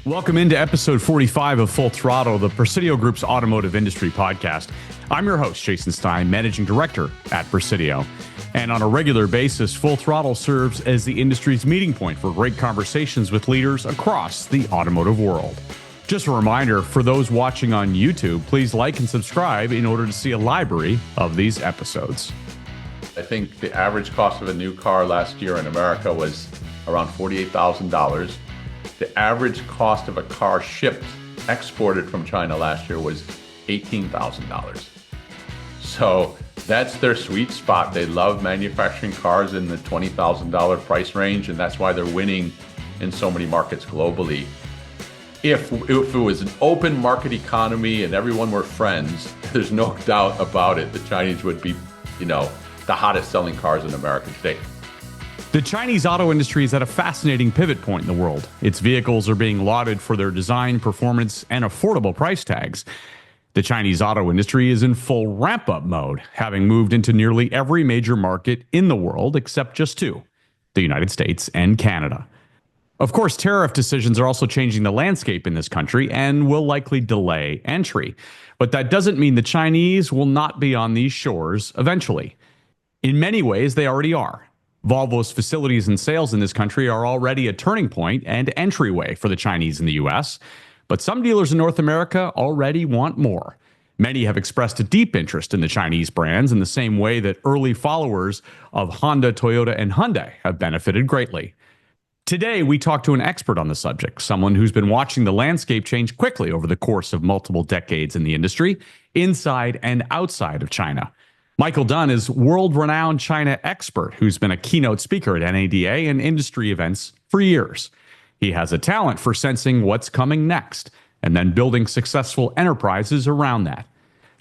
Welcome into episode 45 of Full Throttle, the Presidio Group's automotive industry podcast. I'm your host, Jason Stein, managing director at Presidio. And on a regular basis, Full Throttle serves as the industry's meeting point for great conversations with leaders across the automotive world. Just a reminder, for those watching on YouTube, please like and subscribe in order to see a library of these episodes. I think the average cost of a new car last year in America was around $48,000. The average cost of a car shipped, exported from China last year was $18,000. So that's their sweet spot. They love manufacturing cars in the $20,000 price range, and that's why they're winning in so many markets globally. If it was an open market economy and everyone were friends, there's no doubt about it, the Chinese would be, the hottest selling cars in America today. The Chinese auto industry is at a fascinating pivot point in the world. Its vehicles are being lauded for their design, performance, and affordable price tags. The Chinese auto industry is in full ramp-up mode, having moved into nearly every major market in the world except just two, the United States and Canada. Of course, tariff decisions are also changing the landscape in this country and will likely delay entry. But that doesn't mean the Chinese will not be on these shores eventually. In many ways, they already are. Volvo's facilities and sales in this country are already a turning point and entryway for the Chinese in the U.S., but some dealers in North America already want more. Many have expressed a deep interest in the Chinese brands in the same way that early followers of Honda, Toyota, and Hyundai have benefited greatly. Today, we talk to an expert on the subject, someone who's been watching the landscape change quickly over the course of multiple decades in the industry, inside and outside of China. Michael Dunne is world-renowned China expert who's been a keynote speaker at NADA and industry events for years. He has a talent for sensing what's coming next and then building successful enterprises around that.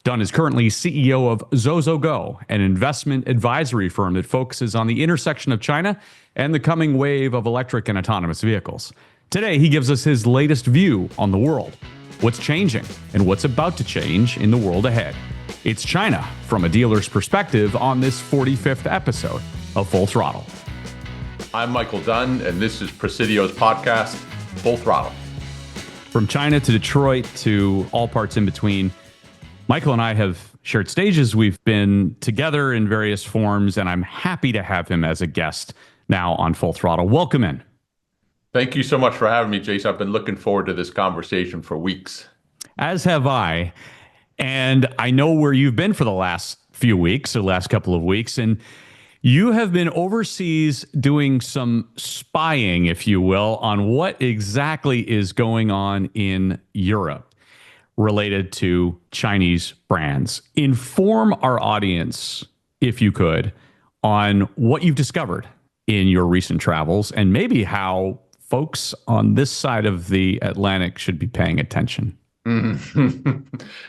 Dunne is currently CEO of ZoZo Go, an investment advisory firm that focuses on the intersection of China and the coming wave of electric and autonomous vehicles. Today, he gives us his latest view on the world, what's changing, and what's about to change in the world ahead. It's China from a dealer's perspective on this 45th episode of Full Throttle. I'm Michael Dunne, and this is Presidio's podcast, Full Throttle. From China to Detroit to all parts in between, Michael and I have shared stages. We've been together in various forms, and I'm happy to have him as a guest now on Full Throttle. Welcome in. Thank you so much for having me, Jason. I've been looking forward to this conversation for weeks. As have I. And I know where you've been for the last few weeks, or last couple of weeks, and you have been overseas doing some spying, if you will, on what exactly is going on in Europe related to Chinese brands. Inform our audience, if you could, on what you've discovered in your recent travels and maybe how folks on this side of the Atlantic should be paying attention.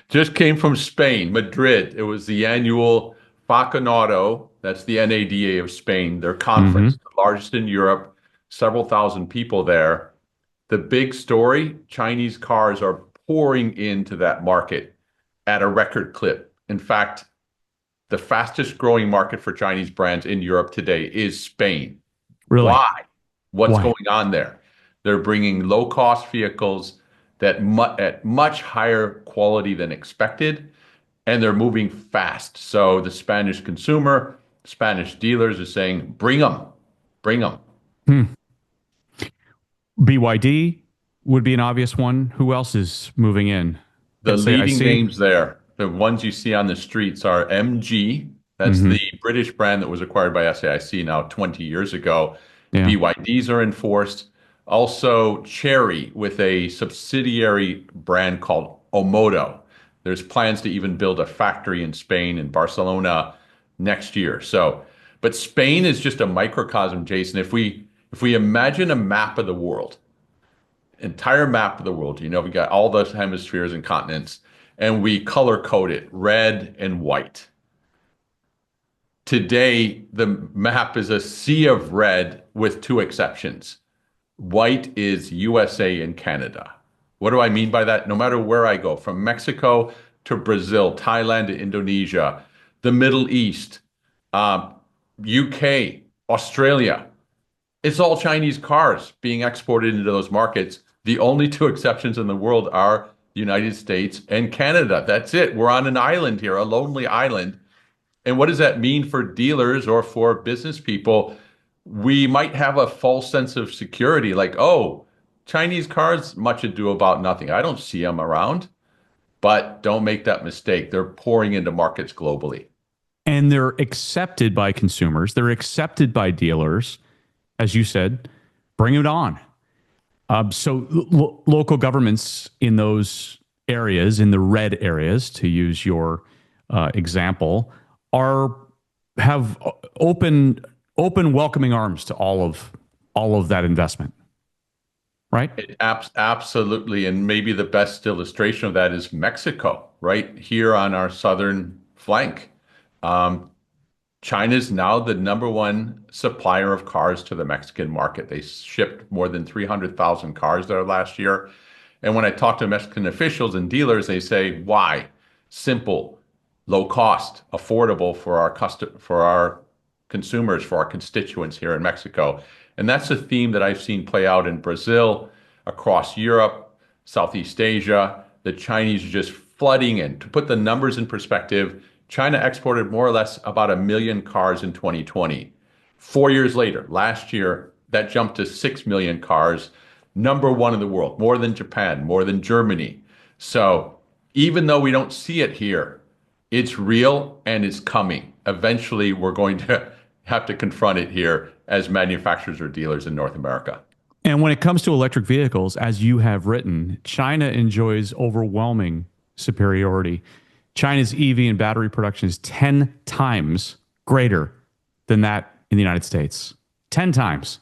Just came from Spain, Madrid. It was the annual Faconauto, that's the NADA of Spain, their conference, the largest in Europe, several thousand people there. The big story, Chinese cars are pouring into that market at a record clip. In fact, the fastest growing market for Chinese brands in Europe today is Spain. Really? Why? What's going on there? They're bringing low-cost vehicles that at much higher quality than expected, and they're moving fast. So the Spanish consumer, Spanish dealers are saying, bring them, bring them. BYD would be an obvious one. Who else is moving in? The leading names there, the ones you see on the streets are MG. That's the British brand that was acquired by SAIC now 20 years ago. Yeah. BYDs are enforced. Also, Chery with a subsidiary brand called Omodo. There's plans to even build a factory in Spain, in Barcelona, next year. So, but Spain is just a microcosm, Jason. If we imagine a map of the world, entire map of the world, we got all the hemispheres and continents, and we color code it red and white. Today, the map is a sea of red with two exceptions. White is USA and Canada. What do I mean by that? No matter where I go, from Mexico to Brazil, Thailand to Indonesia, the Middle East, UK, Australia, it's all Chinese cars being exported into those markets. The only two exceptions in the world are the United States and Canada. That's it. We're on an island here, a lonely island. And what does that mean for dealers or for business people? We might have a false sense of security, like, oh, Chinese cars, much ado about nothing. I don't see them around, but don't make that mistake. They're pouring into markets globally. And they're accepted by consumers. They're accepted by dealers. As you said, bring it on. So local governments in those areas, in the red areas, to use your example, have open welcoming arms to all of that investment, right? Absolutely. And maybe the best illustration of that is Mexico, right here on our southern flank. China's now the number one supplier of cars to the Mexican market. They shipped more than 300,000 cars there last year. And when I talk to Mexican officials and dealers, they say, why? Simple, low cost, affordable for our consumers, for our constituents here in Mexico. And that's a theme that I've seen play out in Brazil, across Europe, Southeast Asia. The Chinese are just flooding in. To put the numbers in perspective, China exported more or less about 1 million cars in 2020. 4 years later, last year, that jumped to 6 million cars, number one in the world, more than Japan, more than Germany. So even though we don't see it here, it's real and it's coming. Eventually, we're going to have to confront it here as manufacturers or dealers in North America. And when it comes to electric vehicles, as you have written, China enjoys overwhelming superiority. China's EV and battery production is 10 times greater than that in the United States. 10 times.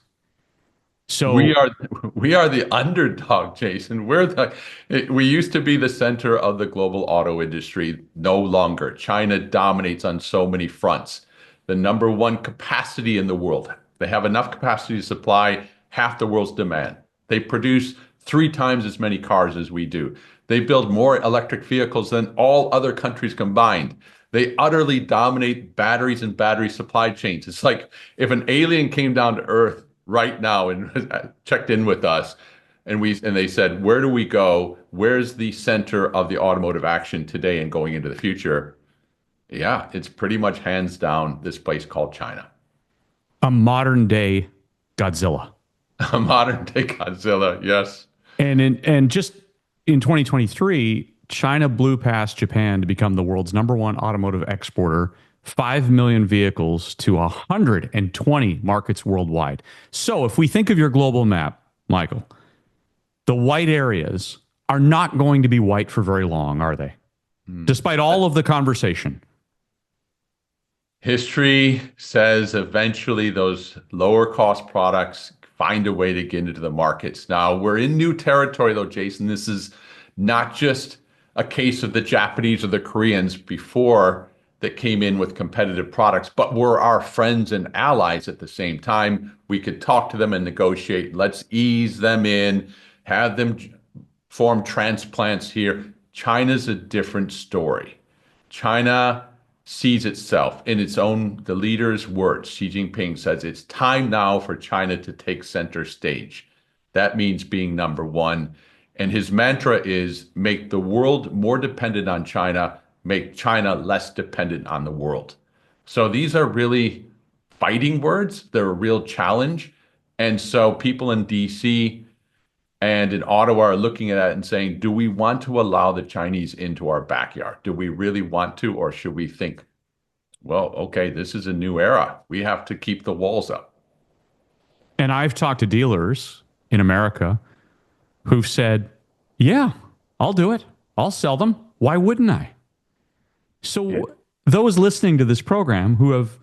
So we are the underdog, Jason. We used to be the center of the global auto industry. No longer. China dominates on so many fronts. The number one capacity in the world. They have enough capacity to supply half the world's demand. They produce 3 times as many cars as we do. They build more electric vehicles than all other countries combined. They utterly dominate batteries and battery supply chains. It's like if an alien came down to Earth right now and checked in with us, and they said, "Where do we go? Where's the center of the automotive action today and going into the future?" Yeah, it's pretty much hands down this place called China. A modern day Godzilla. A modern day Godzilla, yes. And just in 2023, China blew past Japan to become the world's number one automotive exporter, 5 million vehicles to 120 markets worldwide. So if we think of your global map, Michael, the white areas are not going to be white for very long, are they? Despite all of the conversation. History says eventually those lower cost products find a way to get into the markets. Now, we're in new territory, though, Jason. This is not just a case of the Japanese or the Koreans before that came in with competitive products, but were our friends and allies at the same time. We could talk to them and negotiate. Let's ease them in, have them form transplants here. China's a different story. China sees itself in its own, the leader's words. Xi Jinping says it's time now for China to take center stage. That means being number one. And his mantra is make the world more dependent on China, make China less dependent on the world. So these are really fighting words. They're a real challenge. And so people in DC and in Ottawa are looking at it and saying, do we want to allow the Chinese into our backyard? Do we really want to, or should we think, well, okay, this is a new era. We have to keep the walls up. And I've talked to dealers in America who've said, yeah, I'll do it. I'll sell them. Why wouldn't I? So those listening to this program who have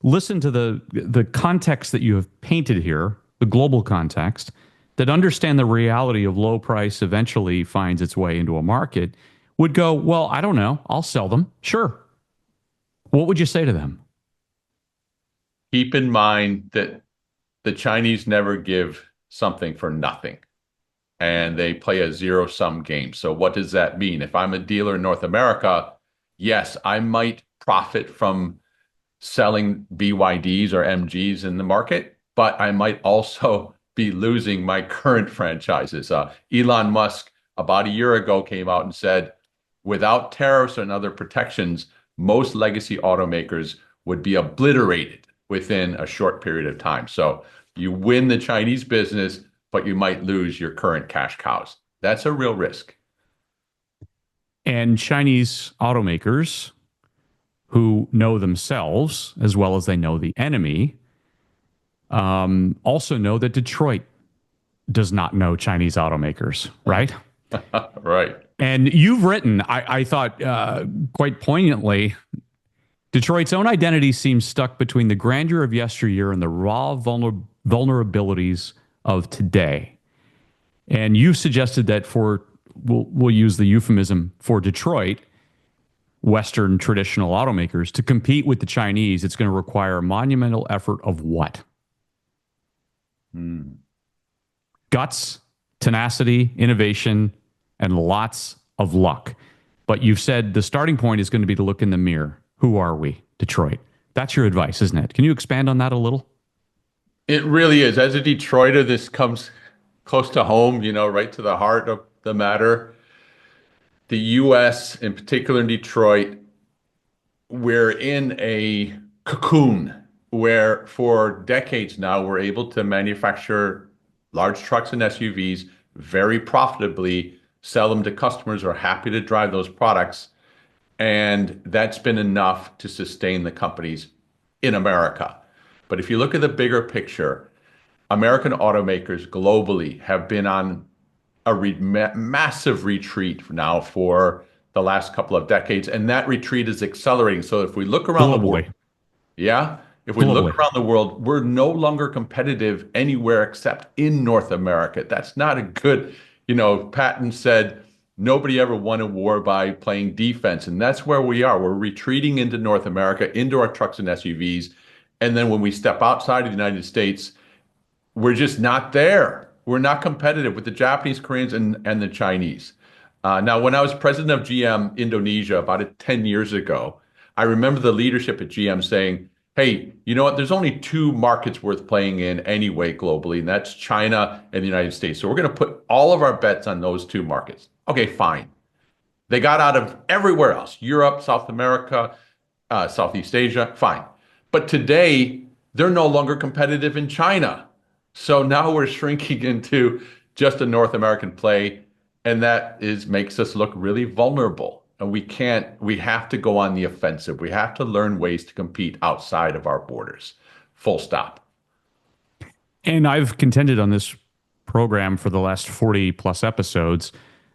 listened to the context that you have painted here, the global context, that understand the reality of low price eventually finds its way into a market, would go, well, I don't know. I'll sell them. Sure. What would you say to them? Keep in mind that the Chinese never give something for nothing, and they play a zero-sum game. So what does that mean? If I'm a dealer in North America, yes, I might profit from selling BYDs or MGs in the market, but I might also be losing my current franchises. Elon Musk, about a year ago, came out and said, without tariffs and other protections, most legacy automakers would be obliterated within a short period of time. So you win the Chinese business, but you might lose your current cash cows. That's a real risk. And Chinese automakers who know themselves as well as they know the enemy also know that Detroit does not know Chinese automakers, right? Right. And you've written, I thought quite poignantly, Detroit's own identity seems stuck between the grandeur of yesteryear and the raw vulnerabilities of today. And you've suggested that we'll use the euphemism for Detroit, Western traditional automakers, to compete with the Chinese, it's going to require a monumental effort of what? Guts, tenacity, innovation, and lots of luck. But you've said the starting point is going to be to look in the mirror. Who are we, Detroit? That's your advice, isn't it? Can you expand on that a little? It really is. As a Detroiter, this comes close to home, right to the heart of the matter. The U.S., in particular in Detroit, we're in a cocoon where for decades now, we're able to manufacture large trucks and SUVs very profitably, sell them to customers who are happy to drive those products. And that's been enough to sustain the companies in America. But if you look at the bigger picture, American automakers globally have been on a massive retreat now for the last couple of decades, and that retreat is accelerating. So if we look around the world, if we look around the world, we're no longer competitive anywhere except in North America. That's not a good, Patton said, nobody ever won a war by playing defense. And that's where we are. We're retreating into North America, into our trucks and SUVs. And then when we step outside of the United States, we're just not there. We're not competitive with the Japanese, Koreans, and the Chinese. Now, when I was president of GM Indonesia about 10 years ago, I remember the leadership at GM saying, hey, you know what? There's only two markets worth playing in anyway globally, and that's China and the United States. So we're going to put all of our bets on those two markets. Okay, fine. They got out of everywhere else, Europe, South America, Southeast Asia, fine. But today, they're no longer competitive in China. So now we're shrinking into just a North American play, and that makes us look really vulnerable. And we have to go on the offensive. We have to learn ways to compete outside of our borders. Full stop. And I've contended on this program for the last 40 plus episodes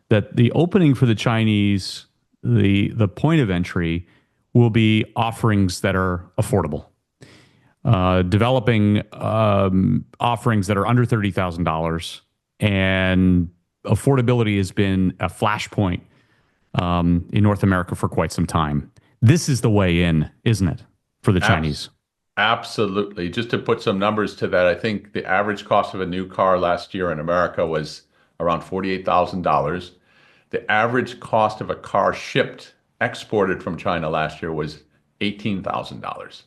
that the opening for the Chinese, the point of entry will be offerings that are affordable. Developing offerings that are under $30,000, and affordability has been a flashpoint in North America for quite some time. This is the way in, isn't it, for the Chinese? Absolutely. Just to put some numbers to that, I think the average cost of a new car last year in America was around $48,000. The average cost of a car exported from China last year was $18,000.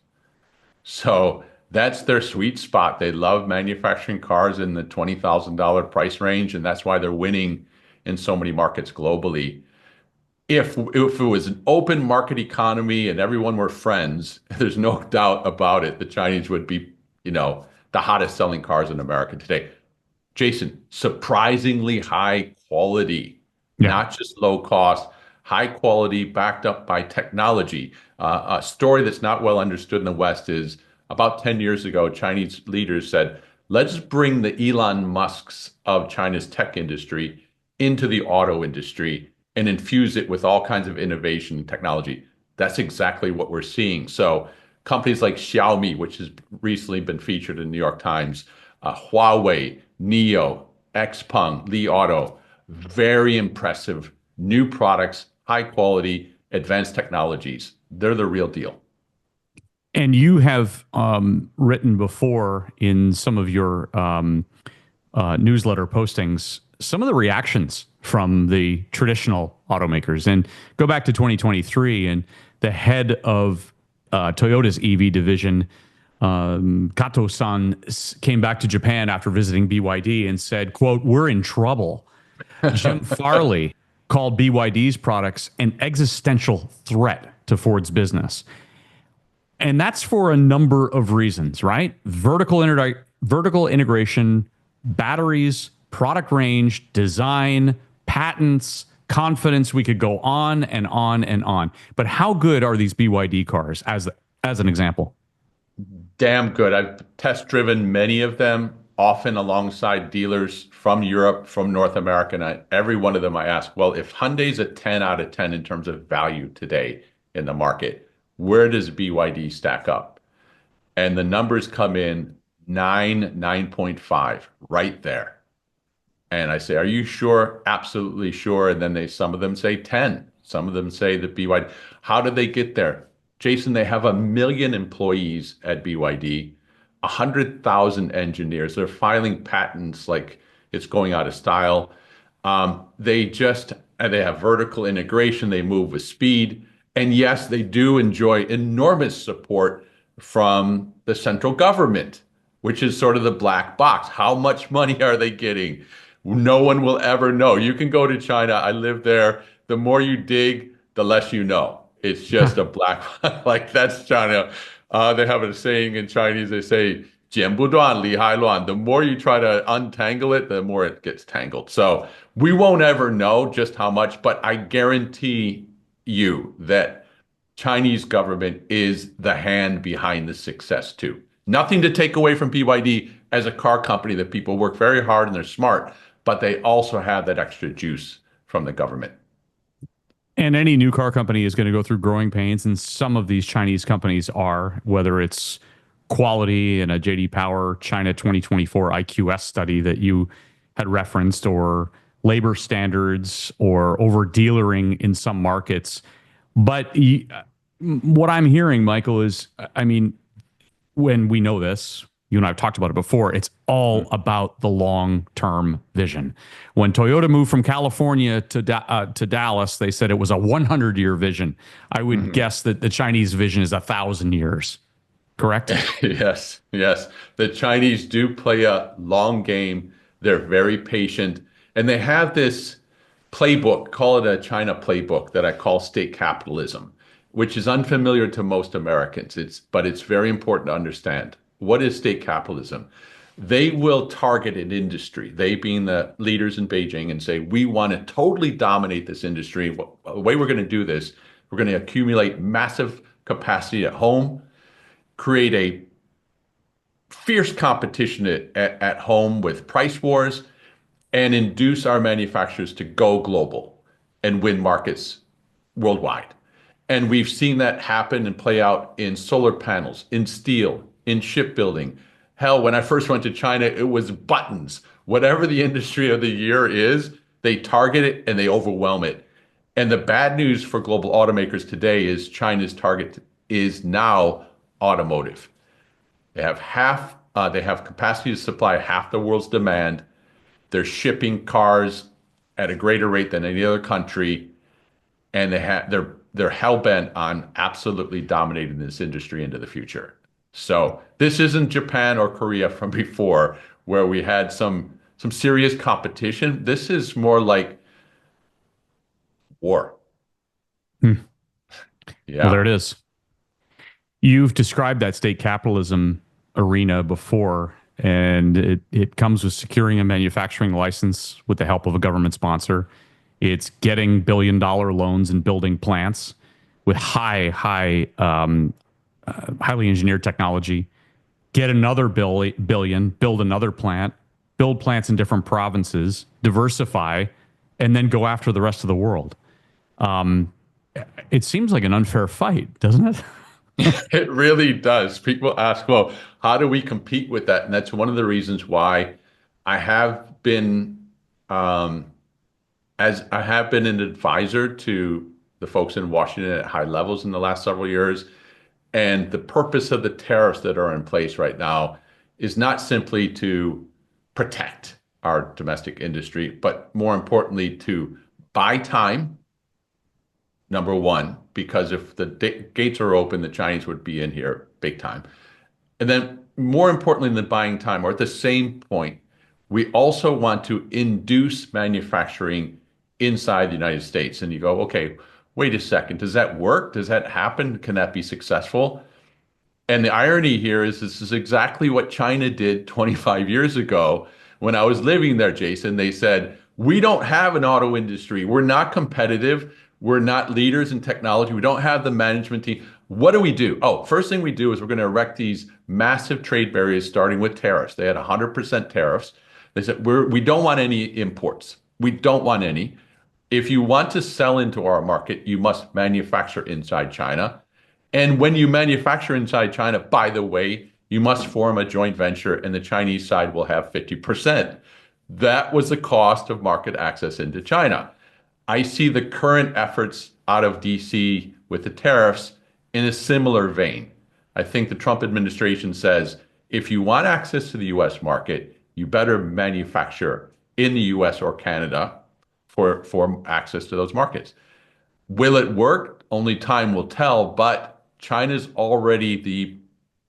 So that's their sweet spot. They love manufacturing cars in the $20,000 price range, and that's why they're winning in so many markets globally. If it was an open market economy and everyone were friends, there's no doubt about it, the Chinese would be, the hottest selling cars in America today. Jason, surprisingly high quality, not just low cost, high quality backed up by technology. A story that's not well understood in the West is about 10 years ago, Chinese leaders said, let's bring the Elon Musks of China's tech industry into the auto industry and infuse it with all kinds of innovation and technology. That's exactly what we're seeing. So companies like Xiaomi, which has recently been featured in the New York Times, Huawei, NIO, XPeng, Li Auto, very impressive new products, high quality, advanced technologies. They're the real deal. And you have written before in some of your newsletter postings some of the reactions from the traditional automakers. And go back to 2023, and the head of Toyota's EV division Kato-san came back to Japan after visiting BYD and said, quote, "We're in trouble." Jim Farley called BYD's products an existential threat to Ford's business. And that's for a number of reasons, right? Vertical integration, batteries, product range, design, patents, confidence. We could go on and on and on. But how good are these BYD cars as an example? Damn good. I've test driven many of them, often alongside dealers from Europe, from North America, and every one of them I ask, well, if Hyundai's a 10 out of 10 in terms of value today in the market, where does BYD stack up? And the numbers come in 9, 9.5, right there. And I say, are you sure? Absolutely sure. And then some of them say 10. Some of them say that BYD. How did they get there? Jason, they have 1 million employees at BYD, 100,000 engineers. They're filing patents like it's going out of style. They have vertical integration. They move with speed. And yes, they do enjoy enormous support from the central government, which is sort of the black box. How much money are they getting? No one will ever know. You can go to China. I live there. The more you dig, the less you know. It's just a black, like that's China. They have a saying in Chinese. They say, 剪不断, li hai luan. The more you try to untangle it, the more it gets tangled. So we won't ever know just how much, but I guarantee you that Chinese government is the hand behind the success too. Nothing to take away from BYD as a car company that people work very hard and they're smart, but they also have that extra juice from the government. And any new car company is going to go through growing pains, and some of these Chinese companies are, whether it's quality in a JD Power China 2024 IQS study that you had referenced, or labor standards, or over dealering in some markets. But what I'm hearing, Michael, is, I mean, when we know this, you and I have talked about it before, it's all about the long-term vision. When Toyota moved from California to Dallas, they said it was a 100-year vision. I would guess that the Chinese vision is 1,000 years. Correct? Yes, yes. The Chinese do play a long game. They're very patient. And they have this playbook, call it a China playbook, that I call state capitalism, which is unfamiliar to most Americans. But it's very important to understand. What is state capitalism? They will target an industry, they being the leaders in Beijing, and say, we want to totally dominate this industry. The way we're going to do this, we're going to accumulate massive capacity at home, create a fierce competition at home with price wars, and induce our manufacturers to go global and win markets worldwide. And we've seen that happen and play out in solar panels, in steel, in shipbuilding. Hell, when I first went to China, it was buttons. Whatever the industry of the year is, they target it and they overwhelm it. And the bad news for global automakers today is China's target is now automotive. They have they have capacity to supply half the world's demand. They're shipping cars at a greater rate than any other country, and they're hell bent on absolutely dominating this industry into the future. So this isn't Japan or Korea from before, where we had some serious competition. This is more like war. Yeah. Well, there it is. You've described that state capitalism arena before, and it comes with securing a manufacturing license with the help of a government sponsor. It's getting billion-dollar loans and building plants with highly engineered technology. Get another billion, build another plant, build plants in different provinces, diversify, and then go after the rest of the world. It seems like an unfair fight, doesn't it? It really does. People ask, well, how do we compete with that? And that's one of the reasons why I have been, as I have been an advisor to the folks in Washington at high levels in the last several years. And the purpose of the tariffs that are in place right now is not simply to protect our domestic industry, but more importantly, to buy time. Number one, because if the gates are open, the Chinese would be in here big time. And then more importantly than buying time, or at the same point, we also want to induce manufacturing inside the United States. And you go, okay, wait a second, does that work? Does that happen? Can that be successful? And the irony here is this is exactly what China did 25 years ago when I was living there, Jason. They said, we don't have an auto industry. We're not competitive. We're not leaders in technology. We don't have the management team. What do we do? Oh, first thing we do is we're going to erect these massive trade barriers, starting with tariffs. They had 100% tariffs. They said, we don't want any imports. We don't want any. If you want to sell into our market, you must manufacture inside China. And when you manufacture inside China, by the way, you must form a joint venture and the Chinese side will have 50%. That was the cost of market access into China. I see the current efforts out of DC with the tariffs in a similar vein. I think the Trump administration says, if you want access to the US market, you better manufacture in the US or Canada for access to those markets. Will it work? Only time will tell, but China's already the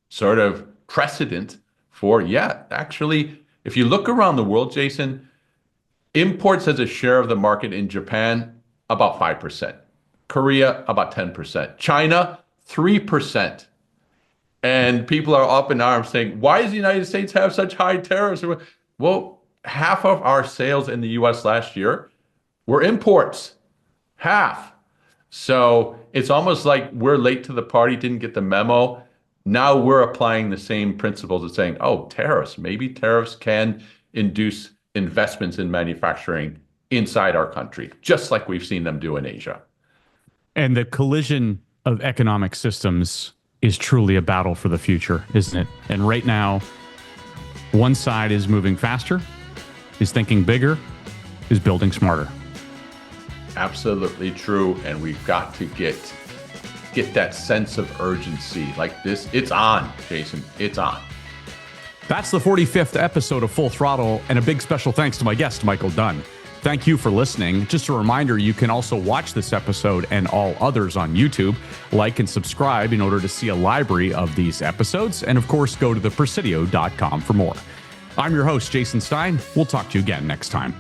sort of precedent for, yeah, actually, if you look around the world, Jason, imports as a share of the market in Japan, about 5%. Korea, about 10%. China, 3%. And people are up in arms saying, why does the United States have such high tariffs? Well, half of our sales in the US last year were imports. Half. So it's almost like we're late to the party, didn't get the memo. Now we're applying the same principles of saying, oh, tariffs. Maybe tariffs can induce investments in manufacturing inside our country, just like we've seen them do in Asia. And the collision of economic systems is truly a battle for the future, isn't it? And right now, one side is moving faster, is thinking bigger, is building smarter. Absolutely true. And we've got to get that sense of urgency like this. It's on, Jason. It's on. That's the 45th episode of Full Throttle, and a big special thanks to my guest, Michael Dunne. Thank you for listening. Just a reminder, you can also watch this episode and all others on YouTube. Like and subscribe in order to see a library of these episodes. And of course, go to thepresidio.com for more. I'm your host, Jason Stein. We'll talk to you again next time.